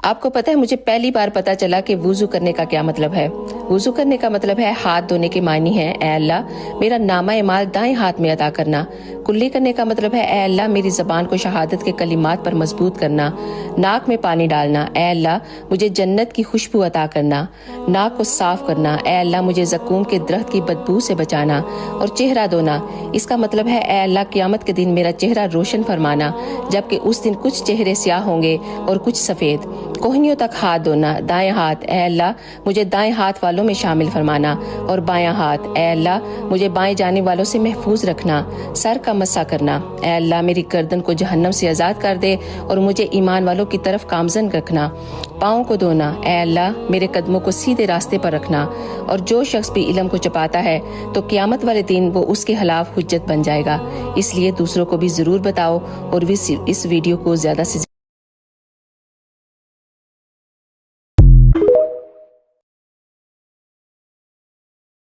آپ کو پتہ ہے مجھے پہلی بار پتا چلا کہ وضو کرنے کا کیا مطلب ہے۔ وضو کرنے کا مطلب ہے ہاتھ دھونے کے معنی ہے اے اللہ میرا نامہ اعمال دائیں ہاتھ میں ادا کرنا۔ کلی کرنے کا مطلب ہے اے اللہ میری زبان کو شہادت کے کلمات پر مضبوط کرنا۔ ناک میں پانی ڈالنا اے اللہ مجھے جنت کی خوشبو عطا کرنا۔ ناک کو صاف کرنا اے اللہ مجھے زقوم کے درخت کی بدبو سے بچانا۔ اور چہرہ دھونا اس کا مطلب ہے اے اللہ قیامت کے دن میرا چہرہ روشن فرمانا، جبکہ اس دن کچھ چہرے سیاہ ہوں گے اور کچھ سفید۔ کوہنیوں تک ہاتھ دھونا دائیں ہاتھ اے اللہ مجھے دائیں ہاتھ والوں میں شامل فرمانا، اور بایاں ہاتھ اے اللہ مجھے بائیں جانے والوں سے محفوظ رکھنا۔ سر کا مسح کرنا اے اللہ میری گردن کو جہنم سے آزاد کر دے اور مجھے ایمان والوں کی طرف گامزن رکھنا۔ پاؤں کو دھونا اے اللہ میرے قدموں کو سیدھے راستے پر رکھنا، اور جو شخص بھی علم کو چھپاتا ہے تو قیامت والے دن وہ اس کے خلاف حجت بن جائے گا۔ اس لیے دوسروں کو بھی ضرور بتاؤ اور اس ویڈیو کو زیادہ سے